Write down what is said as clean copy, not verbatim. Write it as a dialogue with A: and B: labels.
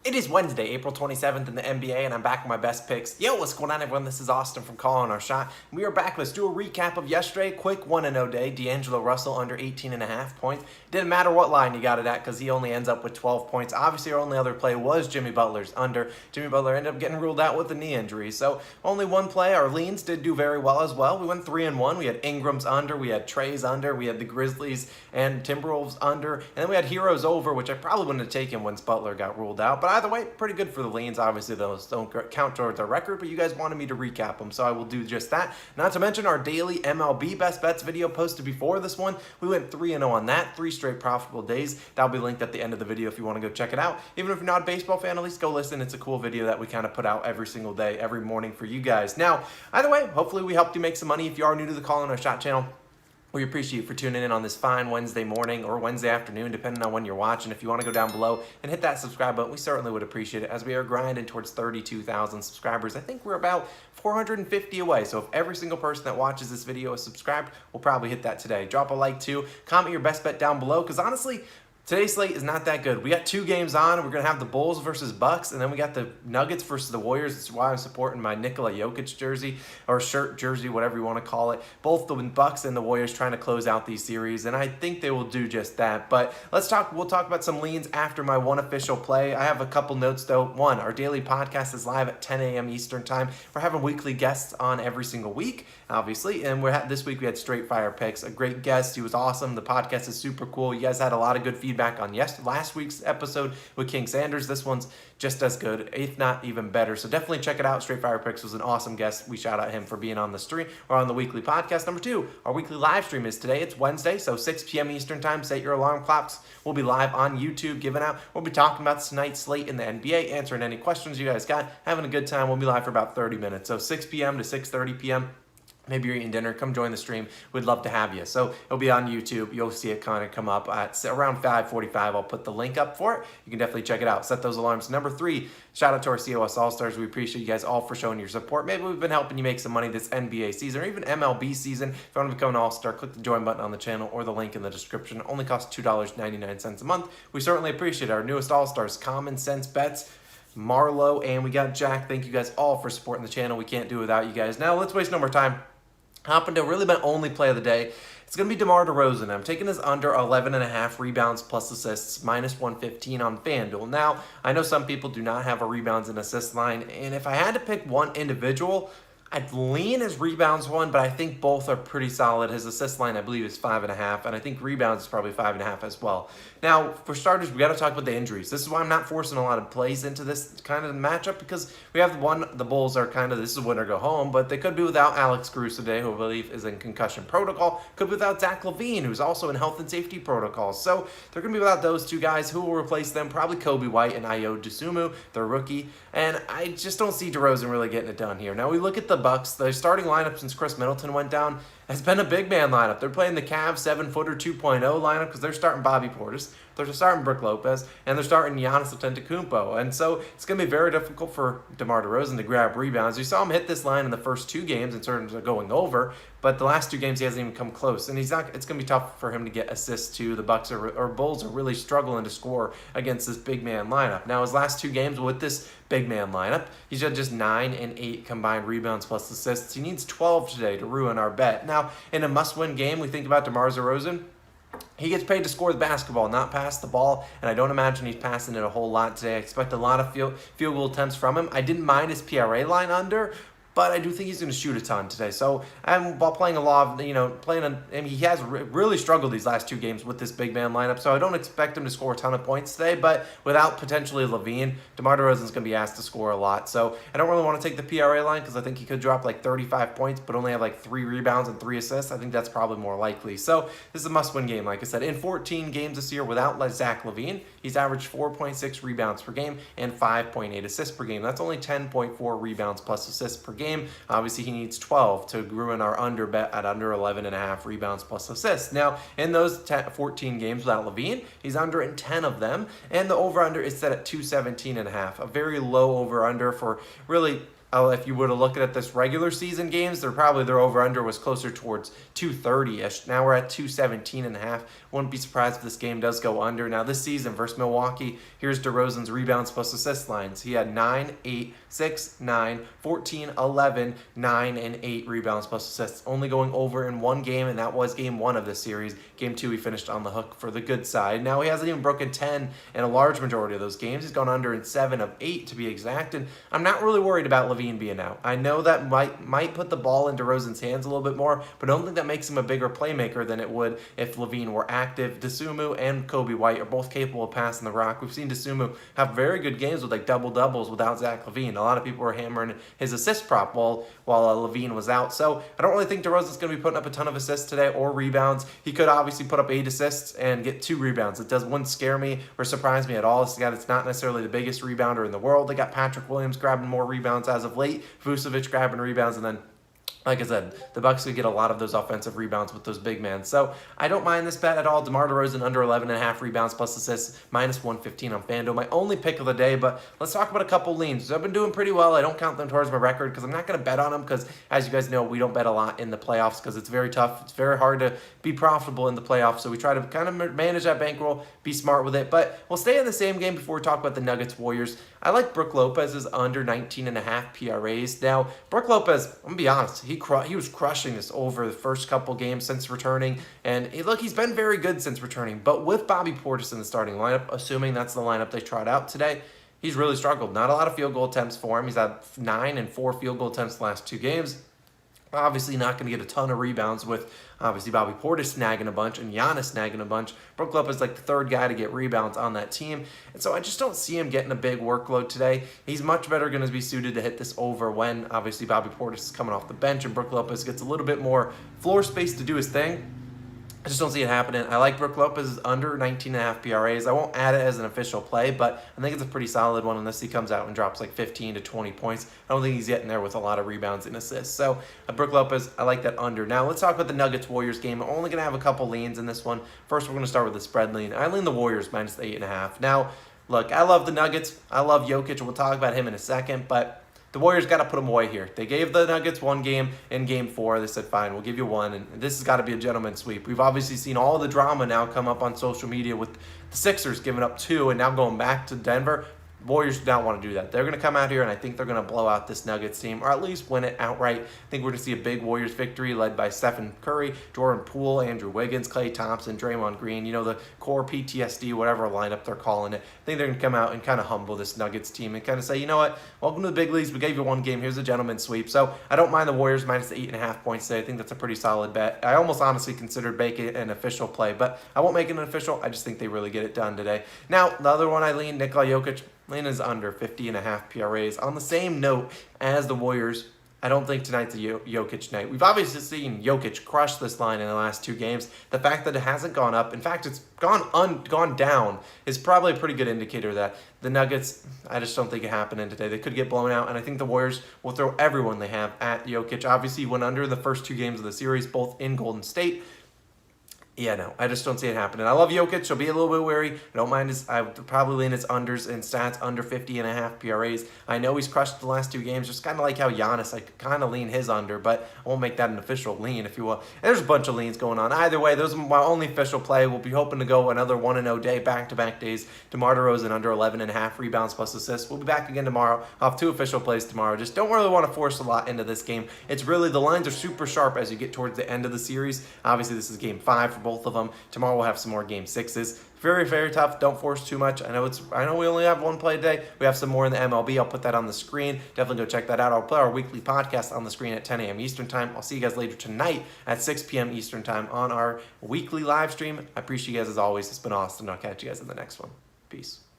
A: It is Wednesday, April 27th in the NBA, and I'm back with my best picks. Yo, what's going on, everyone? This is Austin from Calling Our Shot. We are back. Let's do a recap of yesterday. Quick 1-0 day. D'Angelo Russell under 18.5 points. Didn't matter what line you got it at because he only ends up with 12 points. Obviously, our only other play was Jimmy Butler's under. Jimmy Butler ended up getting ruled out with a knee injury. So only one play. Our leans did do very well as well. We went 3-1. We had Ingram's under. We had Trey's under. We had the Grizzlies and Timberwolves under. And then we had Heroes over, which I probably wouldn't have taken once Butler got ruled out. But either way, pretty good for the leans. Obviously, those don't count towards our record, but you guys wanted me to recap them, so I will do just that. Not to mention our daily MLB best bets video posted before this one. We went 3-0 on that, 3 straight profitable days. That'll be linked at the end of the video if you want to go check it out. Even if you're not a baseball fan, at least go listen. It's a cool video that we kind of put out every single day, every morning for you guys. Now, either way, hopefully we helped you make some money. If you are new to the Calling Our Shot channel, we appreciate you for tuning in on this fine Wednesday morning or Wednesday afternoon, depending on when you're watching. If you want to go down below and hit that subscribe button, we certainly would appreciate it as we are grinding towards 32,000 subscribers. I think we're about 450 away. So if every single person that watches this video is subscribed, we'll probably hit that today. Drop a like too. Comment your best bet down below because honestly, today's slate is not that good. We got 2 games on. We're going to have the Bulls versus Bucks, and then we got the Nuggets versus the Warriors. That's why I'm supporting my Nikola Jokic jersey, or shirt, jersey, whatever you want to call it. Both the Bucks and the Warriors trying to close out these series, and I think they will do just that. But we'll talk about some leans after my one official play. I have a couple notes, though. One, our daily podcast is live at 10 a.m. Eastern time. We're having weekly guests on every single week, obviously, and this week we had Straight Fire Picks. A great guest. He was awesome. The podcast is super cool. You guys had a lot of good feedback on last week's episode with King Sanders. This one's just as good, if not even better. So definitely check it out. Straight Fire Picks was an awesome guest. We shout out him for being on the stream or on the weekly podcast. Number 2, our weekly live stream is today. It's Wednesday, so 6 p.m. Eastern time. Set your alarm clocks. We'll be live on YouTube giving out. We'll be talking about tonight's slate in the NBA, answering any questions you guys got, having a good time. We'll be live for about 30 minutes. So 6 p.m. to 6:30 p.m. Maybe you're eating dinner, come join the stream. We'd love to have you. So it'll be on YouTube. You'll see it kind of come up at around 5:45. I'll put the link up for it. You can definitely check it out. Set those alarms. Number 3, shout out to our COS All-Stars. We appreciate you guys all for showing your support. Maybe we've been helping you make some money this NBA season or even MLB season. If you want to become an All-Star, click the join button on the channel or the link in the description. It only costs $2.99 a month. We certainly appreciate our newest All-Stars, Common Sense Bets, Marlo, and we got Jack. Thank you guys all for supporting the channel. We can't do it without you guys. Now, let's waste no more time. Hop into really my only play of the day. It's going to be DeMar DeRozan. I'm taking this under 11.5 rebounds plus assists, minus 115 on FanDuel. Now, I know some people do not have a rebounds and assist line, and if I had to pick one individual, I'd lean his rebounds one, but I think both are pretty solid. His assist line, I believe, is 5.5, and I think rebounds is probably 5.5 as well. Now, for starters, we got to talk about the injuries. This is why I'm not forcing a lot of plays into this kind of matchup, because we have the Bulls are kind of, this is win or go home, but they could be without Alex Caruso today, who I believe is in concussion protocol. Could be without Zach LaVine, who's also in health and safety protocols. So they're going to be without those 2 guys. Who will replace them? Probably Kobe White and Ayo Dosunmu, their rookie. And I just don't see DeRozan really getting it done here. Now we look at the Bucks. Their starting lineup since Chris Middleton went down has been a big man lineup. They're playing the Cavs 7-footer 2.0 lineup because they're starting Bobby Portis, they're starting Brook Lopez, and they're starting Giannis Antetokounmpo. And so it's going to be very difficult for DeMar DeRozan to grab rebounds. You saw him hit this line in the first 2 games in terms of going over, but the last 2 games he hasn't even come close. And it's going to be tough for him to get assists too. The Bucks or Bulls are really struggling to score against this big man lineup. Now his last 2 games with this big man lineup, he's had just 9 and 8 combined rebounds plus assists. He needs 12 today to ruin our bet. Now, in a must-win game, we think about DeMar DeRozan. He gets paid to score the basketball, not pass the ball, and I don't imagine he's passing it a whole lot today. I expect a lot of field goal attempts from him. I didn't mind his PRA line under, but I do think he's going to shoot a ton today. So, while playing a lot of, he has really struggled these last 2 games with this big man lineup, so I don't expect him to score a ton of points today, but without potentially LaVine, DeMar DeRozan's going to be asked to score a lot. So, I don't really want to take the PRA line because I think he could drop like 35 points, but only have like 3 rebounds and 3 assists. I think that's probably more likely. So, this is a must-win game, like I said. In 14 games this year without Zach LaVine, he's averaged 4.6 rebounds per game and 5.8 assists per game. That's only 10.4 rebounds plus assists per game. Obviously, he needs 12 to ruin our under bet at under 11.5 rebounds plus assists. Now, in those 14 games without LaVine, he's under in 10 of them, and the over-under is set at 217.5. A very low over-under for really If you were to look at this regular season games, their over-under was closer towards 230-ish. Now we're at 217.5. Wouldn't be surprised if this game does go under. Now this season versus Milwaukee, here's DeRozan's rebounds plus assist lines. He had 9, 8, 6, 9, 14, 11, 9, and 8 rebounds plus assists. Only going over in one game, and that was game 1 of this series. Game 2, he finished on the hook for the good side. Now he hasn't even broken 10 in a large majority of those games. He's gone under in 7 of 8 to be exact, and I'm not really worried about LaVine being out. I know that might put the ball in DeRozan's hands a little bit more, but I don't think that makes him a bigger playmaker than it would if LaVine were active. Dosunmu and Kobe White are both capable of passing the rock. We've seen Dosunmu have very good games with like double-doubles without Zach LaVine. A lot of people were hammering his assist prop while LaVine was out, so I don't really think DeRozan's going to be putting up a ton of assists today or rebounds. He could obviously put up 8 assists and get 2 rebounds. It wouldn't scare me or surprise me at all. This guy that's not necessarily the biggest rebounder in the world. They got Patrick Williams grabbing more rebounds as of late, Vucevic grabbing rebounds, and then like I said, the Bucks could get a lot of those offensive rebounds with those big men. So I don't mind this bet at all. DeMar DeRozan under 11.5 rebounds plus assists, minus 115 on FanDuel. My only pick of the day, but let's talk about a couple leans. So I've been doing pretty well. I don't count them towards my record because I'm not going to bet on them because, as you guys know, we don't bet a lot in the playoffs because it's very tough. It's very hard to be profitable in the playoffs. So we try to kind of manage that bankroll, be smart with it. But we'll stay in the same game before we talk about the Nuggets-Warriors. I like Brook Lopez's under 19.5 PRAs. Now, Brook Lopez, I'm going to be honest, he was crushing this over the first couple games since returning, and he's been very good since returning, but with Bobby Portis in the starting lineup, assuming that's the lineup they tried out today, he's really struggled. Not a lot of field goal attempts for him. He's had 9 and 4 field goal attempts the last 2 games. Obviously not going to get a ton of rebounds with obviously Bobby Portis snagging a bunch and Giannis snagging a bunch. Brook Lopez is like the 3rd guy to get rebounds on that team. And so I just don't see him getting a big workload today. He's much better going to be suited to hit this over when obviously Bobby Portis is coming off the bench and Brook Lopez gets a little bit more floor space to do his thing. I just don't see it happening. I like Brook Lopez under 19.5 PRAs. I won't add it as an official play, but I think it's a pretty solid one unless he comes out and drops like 15 to 20 points. I don't think he's getting there with a lot of rebounds and assists. So Brook Lopez, I like that under. Now let's talk about the Nuggets-Warriors game. I'm only going to have a couple leans in this one. First, we're going to start with the spread lean. I lean the Warriors minus the 8.5. Now, look, I love the Nuggets. I love Jokic. We'll talk about him in a second, but the Warriors got to put them away here. They gave the Nuggets 1 game in Game 4. They said, fine, we'll give you 1, and this has got to be a gentleman's sweep. We've obviously seen all the drama now come up on social media with the Sixers giving up 2 and now going back to Denver. Warriors do not want to do that. They're going to come out here, and I think they're going to blow out this Nuggets team, or at least win it outright. I think we're going to see a big Warriors victory led by Stephen Curry, Jordan Poole, Andrew Wiggins, Klay Thompson, Draymond Green, the core PTSD, whatever lineup they're calling it. I think they're going to come out and kind of humble this Nuggets team and kind of say, you know what, welcome to the big leagues. We gave you 1 game. Here's a gentleman's sweep. So I don't mind the Warriors minus the 8.5 points today. I think that's a pretty solid bet. I almost honestly considered making it an official play, but I won't make it an official. I just think they really get it done today. Now, the other one I lean, Nikola Jokic. Lane is under 50.5 PRAs. On the same note as the Warriors, I don't think tonight's a Jokic night. We've obviously seen Jokic crush this line in the last 2 games. The fact that it hasn't gone up, in fact, it's gone down, is probably a pretty good indicator that the Nuggets, I just don't think it happening today. They could get blown out, and I think the Warriors will throw everyone they have at Jokic. Obviously, he went under the first 2 games of the series, both in Golden State. Yeah, no, I just don't see it happening. I love Jokic. I'll be a little bit wary. I don't mind I would probably lean his unders and stats under 50.5 PRAs. I know he's crushed the last 2 games, just kind of like how Giannis, I kind of lean his under, but I won't make that an official lean, if you will. And there's a bunch of leans going on. Either way, those are my only official play. We'll be hoping to go another 1-0 day, back-to-back days. DeMar DeRozan under 11.5 rebounds plus assists. We'll be back again tomorrow. I'll have 2 official plays tomorrow. Just don't really want to force a lot into this game. It's really, the lines are super sharp as you get towards the end of the series. Obviously, this is game 5 for both of them. Tomorrow we'll have some more game 6s. Very, very tough. Don't force too much. I know we only have 1 play today. We have some more in the MLB. I'll put that on the screen. Definitely go check that out. I'll put our weekly podcast on the screen at 10 a.m. Eastern Time. I'll see you guys later tonight at 6 p.m. Eastern Time on our weekly live stream. I appreciate you guys as always. It's been Austin. I'll catch you guys in the next one. Peace.